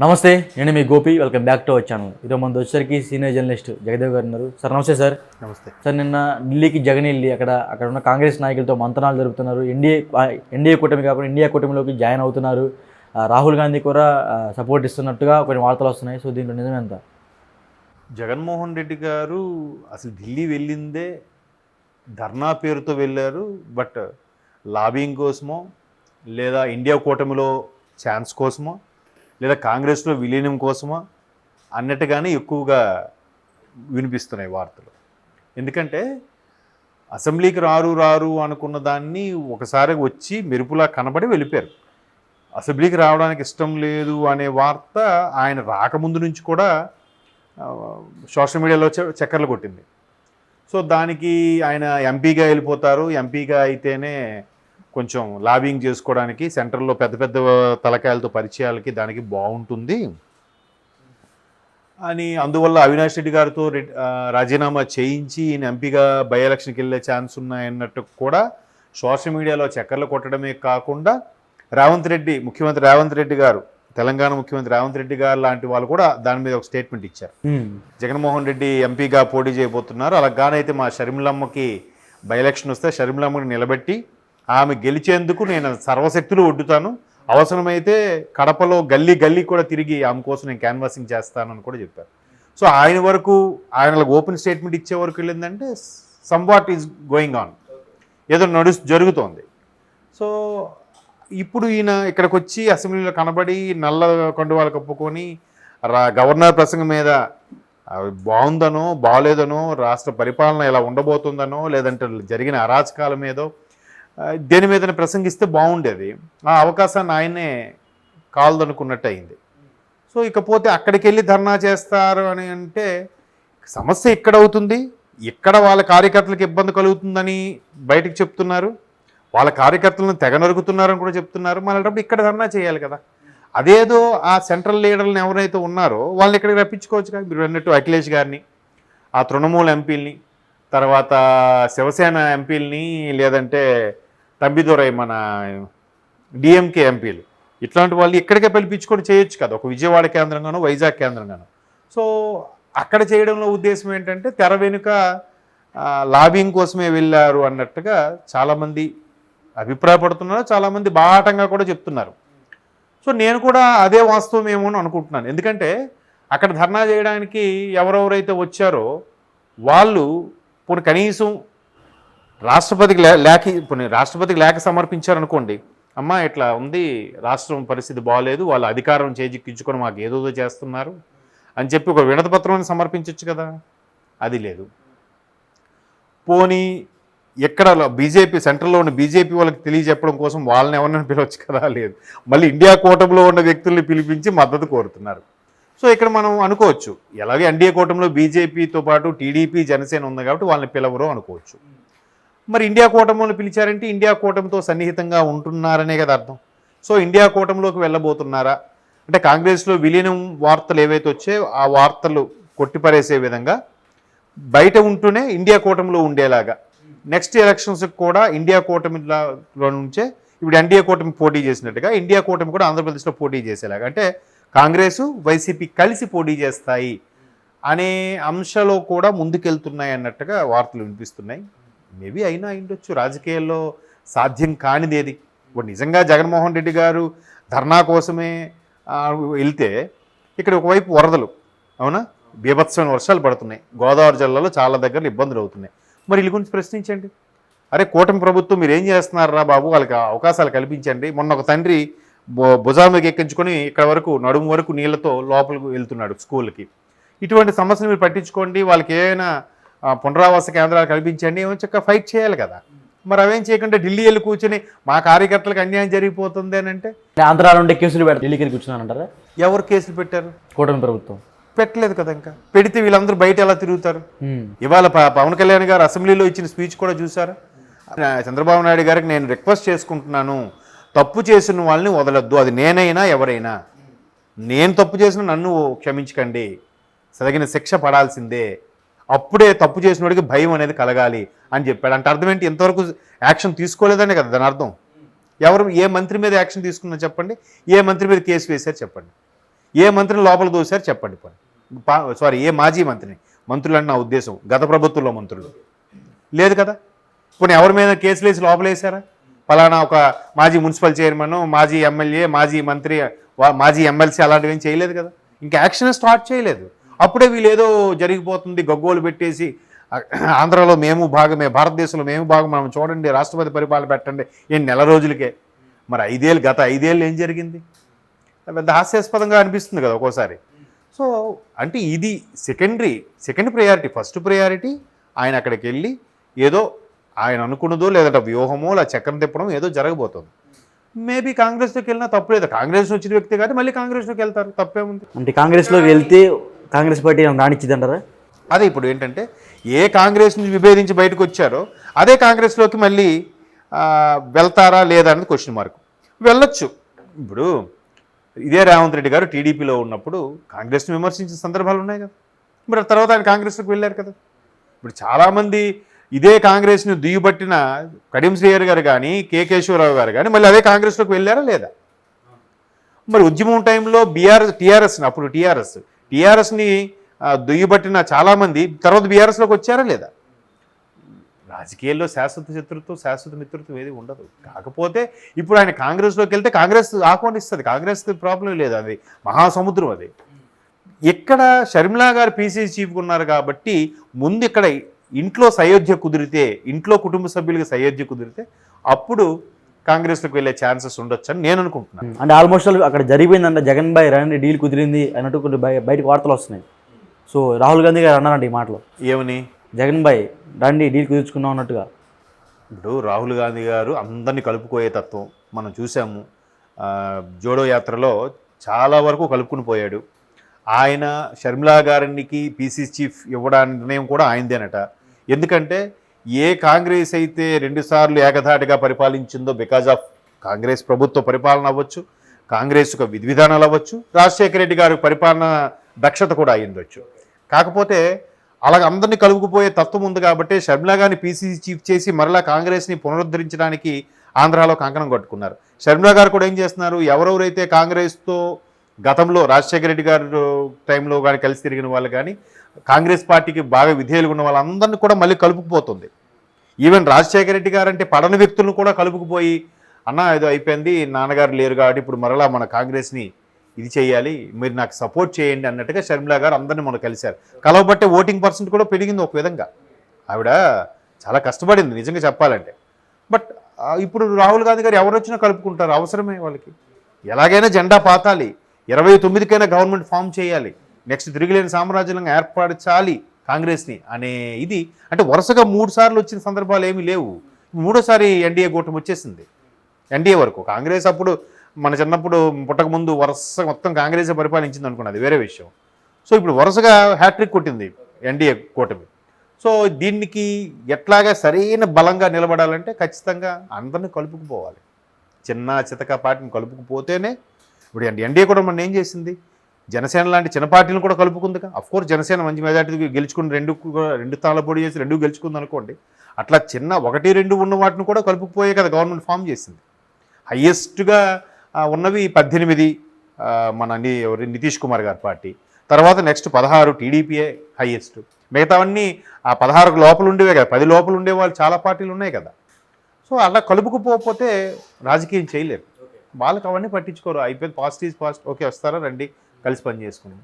నమస్తే, నేను మీ Gopi. Welcome back to our channel. ఈరోజు మన వచ్చేసరికి సీనియర్ జర్నలిస్ట్ జగదేవ్ గారు ఉన్నారు. సార్ నమస్తే సార్. నమస్తే సార్, నిన్న ఢిల్లీకి జగన్ వెళ్ళి అక్కడ ఉన్న కాంగ్రెస్ నాయకులతో మంతనాలు జరుపుతున్నారు. ఎన్డీఏ కూటమి కాకుండా ఇండియా కూటమిలోకి జాయిన్ అవుతున్నారు. రాహుల్ గాంధీ కూడా సపోర్ట్ ఇస్తున్నట్టుగా కొన్ని వార్తలు వస్తున్నాయి. సో దీంట్లో నిజమే ఎంత? జగన్మోహన్ రెడ్డి గారు అసలు ఢిల్లీ వెళ్ళిందే ధర్నా పేరుతో వెళ్ళారు. బట్ లాబింగ్ కోసమో లేదా ఇండియా కూటమిలో ఛాన్స్ కోసమో లేదా కాంగ్రెస్లో విలీనం కోసమో అన్నట్టుగానే ఎక్కువగా వినిపిస్తున్నాయి వార్తలు. ఎందుకంటే అసెంబ్లీకి రారు అనుకున్న దాన్ని ఒకసారి వచ్చి మెరుపులా కనబడి వెళ్ళిపోయారు. అసెంబ్లీకి రావడానికి ఇష్టం లేదు అనే వార్త ఆయన రాకముందు నుంచి కూడా సోషల్ మీడియాలో చక్కర్లు కొట్టింది. సో దానికి ఆయన ఎంపీగా వెళ్ళిపోతారు, ఎంపీగా అయితేనే కొంచెం లాబింగ్ చేసుకోవడానికి సెంట్రల్లో పెద్ద పెద్ద తలకాయలతో పరిచయాలకి దానికి బాగుంటుంది అని, అందువల్ల అవినాష్ రెడ్డి గారితో రాజీనామా చేయించి ఈయన ఎంపీగా బై ఎలక్షన్కి వెళ్ళే ఛాన్స్ ఉన్నాయన్నట్టు కూడా సోషల్ మీడియాలో చక్కర్లు కొట్టడమే కాకుండా ముఖ్యమంత్రి రేవంత్ రెడ్డి గారు, తెలంగాణ ముఖ్యమంత్రి రేవంత్ రెడ్డి గారు లాంటి వాళ్ళు కూడా దాని మీద ఒక స్టేట్మెంట్ ఇచ్చారు. జగన్మోహన్ రెడ్డి ఎంపీగా పోటీ చేయబోతున్నారు, అలాగానైతే మా షర్మిలమ్మకి బై ఎలక్షన్ వస్తే షర్మిలమ్మని నిలబెట్టి ఆమె గెలిచేందుకు నేను సర్వశక్తులు ఒడ్డుతాను, అవసరమైతే కడపలో గల్లీ కూడా తిరిగి ఆమె కోసం నేను క్యాన్వాసింగ్ చేస్తానని కూడా చెప్పారు. సో ఆయన ఓపెన్ స్టేట్మెంట్ ఇచ్చే వరకు వెళ్ళిందంటే సమ్వాట్ ఈజ్ గోయింగ్ ఆన్, ఏదో జరుగుతోంది. సో ఇప్పుడు ఈయన ఇక్కడికి వచ్చి అసెంబ్లీలో కనబడి నల్ల కండువాలు కప్పుకొని గవర్నర్ ప్రసంగం మీద బాగుందనో బాగలేదనో, రాష్ట్ర పరిపాలన ఎలా ఉండబోతుందనో, లేదంటే జరిగిన అరాచకాల మీదో దేని మీద ప్రసంగిస్తే బాగుండేది. ఆ అవకాశాన్ని ఆయనే కాలదనుకున్నట్టు అయింది. సో ఇకపోతే అక్కడికి వెళ్ళి ధర్నా చేస్తారు అని అంటే సమస్య ఇక్కడ అవుతుంది, ఇక్కడ వాళ్ళ కార్యకర్తలకు ఇబ్బంది కలుగుతుందని బయటకు చెప్తున్నారు, వాళ్ళ కార్యకర్తలను తెగ నరుగుతున్నారని కూడా చెప్తున్నారు. మళ్ళీ ఇక్కడ ధర్నా చేయాలి కదా. అదేదో ఆ సెంట్రల్ లీడర్లను ఎవరైతే ఉన్నారో వాళ్ళని ఇక్కడికి రప్పించుకోవచ్చుగా. మీరు అన్నట్టు అఖిలేష్ గారిని, ఆ తృణమూల్ ఎంపీలని, తర్వాత శివసేన ఎంపీలని, లేదంటే తంబిదొరై మన డిఎంకే ఎంపీలు, ఇట్లాంటి వాళ్ళు ఇక్కడికే పిలిపించుకొని చేయొచ్చు కదా, ఒక విజయవాడ కేంద్రంగానో వైజాగ్ కేంద్రంగానో. సో అక్కడ చేయడంలో ఉద్దేశం ఏంటంటే తెర వెనుక లాబింగ్ కోసమే వెళ్ళారు అన్నట్టుగా చాలామంది అభిప్రాయపడుతున్నారు, చాలామంది బాహాటంగా కూడా చెప్తున్నారు. సో నేను కూడా అదే వాస్తవం ఏమో అని అనుకుంటున్నాను. ఎందుకంటే అక్కడ ధర్నా చేయడానికి ఎవరెవరైతే వచ్చారో వాళ్ళు కనీసం రాష్ట్రపతికి లేఖ సమర్పించారనుకోండి, అమ్మ ఇట్లా ఉంది, రాష్ట్రం పరిస్థితి బాగోలేదు, వాళ్ళ అధికారం చేజిక్కించుకొని మాకు ఏదోదో చేస్తున్నారు అని చెప్పి ఒక వినతిపత్రాన్ని సమర్పించవచ్చు కదా. అది లేదు. పోనీ ఎక్కడ బీజేపీ సెంట్రల్లో ఉన్న బీజేపీ వాళ్ళకి తెలియజెప్పడం కోసం వాళ్ళని ఎవరినైనా పిలవచ్చు కదా, లేదు. మళ్ళీ ఇండియా కూటమిలో ఉన్న వ్యక్తుల్ని పిలిపించి మద్దతు కోరుతున్నారు. సో ఇక్కడ మనం అనుకోవచ్చు, ఎలాగే ఎన్డీఏ కూటమిలో బీజేపీతో పాటు టీడీపీ జనసేన ఉంది కాబట్టి వాళ్ళని పిలవరు అనుకోవచ్చు. మరి ఇండియా కూటమిలో పిలిచారంటే ఇండియా కూటమితో సన్నిహితంగా ఉంటున్నారనే కదా అర్థం. సో ఇండియా కూటమిలోకి వెళ్ళబోతున్నారా అంటే కాంగ్రెస్లో విలీనం వార్తలు ఏవైతే వచ్చాయో ఆ వార్తలు కొట్టిపరేసే విధంగా బయట ఉంటూనే ఇండియా కూటమిలో ఉండేలాగా నెక్స్ట్ ఎలక్షన్స్కి కూడా ఇండియా కూటమిలో నుంచే ఇప్పుడు ఎన్డీఏ కూటమి పోటీ చేసినట్టుగా ఇండియా కూటమి కూడా ఆంధ్రప్రదేశ్లో పోటీ చేసేలాగా, అంటే కాంగ్రెస్ వైసీపీ కలిసి పోటీ చేస్తాయి అనే అంశంలో కూడా ముందుకెళ్తున్నాయి అన్నట్టుగా వార్తలు వినిపిస్తున్నాయి. మేబీ అయినా అయిండొచ్చు. రాజకీయాల్లో సాధ్యం కానిదేది. ఇప్పుడు నిజంగా జగన్మోహన్ రెడ్డి గారు ధర్నా కోసమే వెళ్తే ఇక్కడ ఒకవైపు వరదలు, అవునా, బీభత్సమైన వర్షాలు పడుతున్నాయి, గోదావరి జిల్లాలో చాలా దగ్గర ఇబ్బందులు అవుతున్నాయి. మరి వీళ్ళ గురించి ప్రశ్నించండి. అరే కూటమి ప్రభుత్వం మీరు ఏం చేస్తున్నారా బాబు, వాళ్ళకి అవకాశాలు కల్పించండి. మొన్న ఒక తండ్రి భుజానికి ఎక్కించుకొని ఇక్కడ వరకు నడుము వరకు నీళ్లతో లోపలికి వెళ్తున్నాడు స్కూల్కి. ఇటువంటి సమస్యలు మీరు పట్టించుకోండి, వాళ్ళకి ఏమైనా పునరావాస కేంద్రాలు కల్పించండి, ఏమో చక్కగా ఫైట్ చేయాలి కదా. మరి అవేం చేయకుండా ఢిల్లీ వెళ్ళి కూర్చొని మా కార్యకర్తలకు అన్యాయం జరిగిపోతుంది అని అంటే ఆంధ్ర నుండి కేసులు పెట్టి ఢిల్లీకి వెళ్ళి కూర్చున్నానంటారా? ఎవరు కేసులు పెట్టారు? కూటమి ప్రభుత్వం పెట్టలేదు కదా. ఇంకా పెడితే వీళ్ళందరూ బయట ఎలా తిరుగుతారు? ఇవాళ పవన్ కళ్యాణ్ గారు అసెంబ్లీలో ఇచ్చిన స్పీచ్ కూడా చూసారా? చంద్రబాబు నాయుడు గారికి నేను రిక్వెస్ట్ చేసుకుంటున్నాను, తప్పు చేసిన వాళ్ళని వదలొద్దు, అది నేనైనా ఎవరైనా. నేను తప్పు చేసిన నన్ను క్షమించకండి, తగిన శిక్ష పడాల్సిందే, అప్పుడే తప్పు చేసిన వాడికి భయం అనేది కలగాలి అని చెప్పాడు. అంటే అర్థం ఏంటి? ఇంతవరకు యాక్షన్ తీసుకోలేదనే కదా దాని అర్థం. ఏ మంత్రి మీద యాక్షన్ తీసుకున్నా చెప్పండి, ఏ మంత్రి మీద కేసు వేశారు చెప్పండి. ఏ మంత్రిని లోపల దోశారు చెప్పండి సారీ ఏ మాజీ మంత్రులు అని నా ఉద్దేశం, గత ప్రభుత్వంలో మంత్రులు లేదు కదా. ఇప్పుడు ఎవరి మీద కేసులు వేసి లోపలేసారా? ఫలానా ఒక మాజీ మున్సిపల్ చైర్మన్, మాజీ ఎమ్మెల్యే, మాజీ మంత్రి, మాజీ ఎమ్మెల్సీ అలాంటివి ఏం చేయలేదు కదా. ఇంకా యాక్షన్ స్టార్ట్ చేయలేదు. అప్పుడే వీళ్ళు ఏదో జరిగిపోతుంది గగ్గోలు పెట్టేసి ఆంధ్రాలో మేము భాగమే, భారతదేశంలో మేము భాగం, మనం చూడండి రాష్ట్రపతి పరిపాలన పెట్టండి నెల రోజులకే. మరి గత 5 ఏళ్ళు ఏం జరిగింది? పెద్ద హాస్యాస్పదంగా అనిపిస్తుంది కదా ఒక్కోసారి. సో అంటే ఇది సెకండ్ ప్రయారిటీ. ఫస్ట్ ప్రయారిటీ ఆయన అక్కడికి వెళ్ళి ఏదో ఆయన అనుకున్నదో లేదంటే వ్యూహమో లేదా చక్రం తిప్పడం ఏదో జరగబోతుంది. మేబీ కాంగ్రెస్లోకి వెళ్ళినా తప్పులేదు. కాంగ్రెస్ వచ్చిన వ్యక్తి కానీ మళ్ళీ కాంగ్రెస్లోకి వెళ్తారు, తప్పేముంది. అంటే కాంగ్రెస్లోకి వెళ్తే కాంగ్రెస్ పార్టీ రాణించింది అంటారా? అదే ఇప్పుడు ఏంటంటే ఏ కాంగ్రెస్ నుంచి విభేదించి బయటకు వచ్చారో అదే కాంగ్రెస్లోకి మళ్ళీ వెళ్తారా లేదా అన్నది క్వశ్చన్ మార్క్. వెళ్ళొచ్చు. ఇప్పుడు ఇదే రేవంత్ రెడ్డి గారు టీడీపీలో ఉన్నప్పుడు కాంగ్రెస్ని విమర్శించిన సందర్భాలు ఉన్నాయి కదా. మరి తర్వాత ఆయన కాంగ్రెస్లోకి వెళ్ళారు కదా. ఇప్పుడు చాలామంది ఇదే కాంగ్రెస్ని దుయ్యబట్టిన కడియం శ్రీహర్ గారు కానీ కె కేశవరావు గారు కానీ మళ్ళీ అదే కాంగ్రెస్లోకి వెళ్ళారా లేదా? మరి ఉద్యమం టైంలో టీఆర్ఎస్ని దుయ్యబట్టిన చాలామంది తర్వాత బీఆర్ఎస్లోకి వచ్చారా లేదా? రాజకీయాల్లో శాశ్వత శత్రుత్వం శాశ్వత మిత్రత్వం ఏది ఉండదు. కాకపోతే ఇప్పుడు ఆయన కాంగ్రెస్లోకి వెళ్తే కాంగ్రెస్ ఆహ్వానిస్తుంది. కాంగ్రెస్ ప్రాబ్లం లేదు, అది మహాసముద్రం. అది ఇక్కడ షర్మిలా గారు పీసీసీ చీఫ్గా ఉన్నారు కాబట్టి ముందు ఇక్కడ ఇంట్లో సయోధ్య కుదిరితే, ఇంట్లో కుటుంబ సభ్యులకి సయోధ్య కుదిరితే అప్పుడు కాంగ్రెస్లోకి వెళ్ళే ఛాన్సెస్ ఉండొచ్చు అని నేను అనుకుంటున్నాను. అంటే ఆల్మోస్ట్ అక్కడ జరిగిపోయిందంట, జగన్ భాయ్ రండి డీల్ కుదిరింది అన్నట్టు కొన్ని బయటకు వార్తలు వస్తున్నాయి. సో రాహుల్ గాంధీ గారు అన్నారంట ఈ మాటలు. ఏమని? జగన్ భాయ్ రండి డీల్ కుదుర్చుకున్నాం అన్నట్టుగా. ఇప్పుడు రాహుల్ గాంధీ గారు అందరినీ కలుపుకోయే తత్వం మనం చూసాము. జోడో యాత్రలో చాలా వరకు కలుపుకుని పోయాడు. ఆయన షర్మిలా గారికి పీసీసీ చీఫ్ ఇవ్వడానికి నిర్ణయం కూడా ఆయనదేనట. ఎందుకంటే ఏ కాంగ్రెస్ అయితే 2 సార్లు ఏకధాటిగా పరిపాలించిందో బికాజ్ ఆఫ్ కాంగ్రెస్ ప్రభుత్వ పరిపాలన అవ్వచ్చు, కాంగ్రెస్ యొక్క విధి విధానాలు అవ్వచ్చు, రాజశేఖర రెడ్డి గారి పరిపాలన దక్షత కూడా అయ్యిందొచ్చు. కాకపోతే అలాగ అందరినీ కలుపుకుపోయే తత్వం ఉంది కాబట్టి షర్మిలా గారిని పీసీసీ చీఫ్ చేసి మరలా కాంగ్రెస్ని పునరుద్ధరించడానికి ఆంధ్రాలో కంకణం కట్టుకున్నారు. షర్మిలా గారు కూడా ఏం చేస్తున్నారు, ఎవరెవరైతే కాంగ్రెస్తో గతంలో రాజశేఖర రెడ్డి గారు టైంలో కానీ కలిసి తిరిగిన వాళ్ళు కానీ కాంగ్రెస్ పార్టీకి బాగా విధేయులు ఉన్న వాళ్ళందరినీ కూడా మళ్ళీ కలుపుకుపోతుంది. ఈవెన్ రాజశేఖర రెడ్డి గారు అంటే పడని వ్యక్తులను కూడా కలుపుకుపోయి అన్న ఏదో అయిపోయింది, నాన్నగారు లేరు కాబట్టి ఇప్పుడు మరలా మన కాంగ్రెస్ని ఇది చేయాలి, మీరు నాకు సపోర్ట్ చేయండి అన్నట్టుగా షర్మిలా గారు అందరినీ మనం కలిశారు. కలవబట్టే ఓటింగ్ పర్సెంట్ కూడా పెరిగింది ఒక విధంగా. ఆవిడ చాలా కష్టపడింది నిజంగా చెప్పాలంటే. బట్ ఇప్పుడు రాహుల్ గాంధీ గారు ఎవరు వచ్చినా కలుపుకుంటారు, అవసరమే వాళ్ళకి. ఎలాగైనా జెండా పాతాలి, 29కైనా గవర్నమెంట్ ఫామ్ చేయాలి, నెక్స్ట్ తిరిగిలేని సామ్రాజ్యంగా ఏర్పరచాలి కాంగ్రెస్ని అనే ఇది. అంటే వరుసగా 3 సార్లు వచ్చిన సందర్భాలు ఏమీ లేవు. 3వ సారి ఎన్డీఏ కూటమి వచ్చేసింది. ఎన్డీఏ వరకు కాంగ్రెస్ అప్పుడు మన చిన్నప్పుడు పుట్టకముందు వరుసగా మొత్తం కాంగ్రెసే పరిపాలించింది అనుకున్నది వేరే విషయం. సో ఇప్పుడు వరుసగా హ్యాట్రిక్ కొట్టింది ఎన్డీఏ కూటమి. సో దీనికి ఎట్లాగా సరైన బలంగా నిలబడాలంటే ఖచ్చితంగా అందరినీ కలుపుకుపోవాలి. చిన్న చితక పార్టీని కలుపుకుపోతేనే. ఇప్పుడు ఎన్డీఏ కూడా మనం ఏం చేసింది, జనసేన లాంటి చిన్న పార్టీలను కూడా కలుపుకుందిగా. అఫ్కోర్స్ జనసేన మంచి మెజార్టీ గెలుచుకుని 2 తాళ్ళ పొడి చేసి 2 గెలుచుకుంది అనుకోండి. అట్లా చిన్న 1-2 ఉన్న వాటిని కూడా కలుపుకుపోయే కదా గవర్నమెంట్ ఫామ్ చేసింది. హయ్యెస్ట్గా ఉన్నవి 18 మన నితీష్ కుమార్ గారి పార్టీ, తర్వాత నెక్స్ట్ 16 టీడీపీయే హయ్యెస్ట్. మిగతావన్నీ ఆ 16 లోపల ఉండేవే కదా, 10 లోపల ఉండే వాళ్ళు చాలా పార్టీలు ఉన్నాయి కదా. సో అలా కలుపుకుపోతే రాజకీయం చేయలేరు. వాళ్ళకి అవన్నీ పట్టించుకోరు. అయిపోయింది, పాస్ట్ ఈజ్ పాస్ట్, ఓకే వస్తారా రండి కలిసి పని చేసుకుందాం.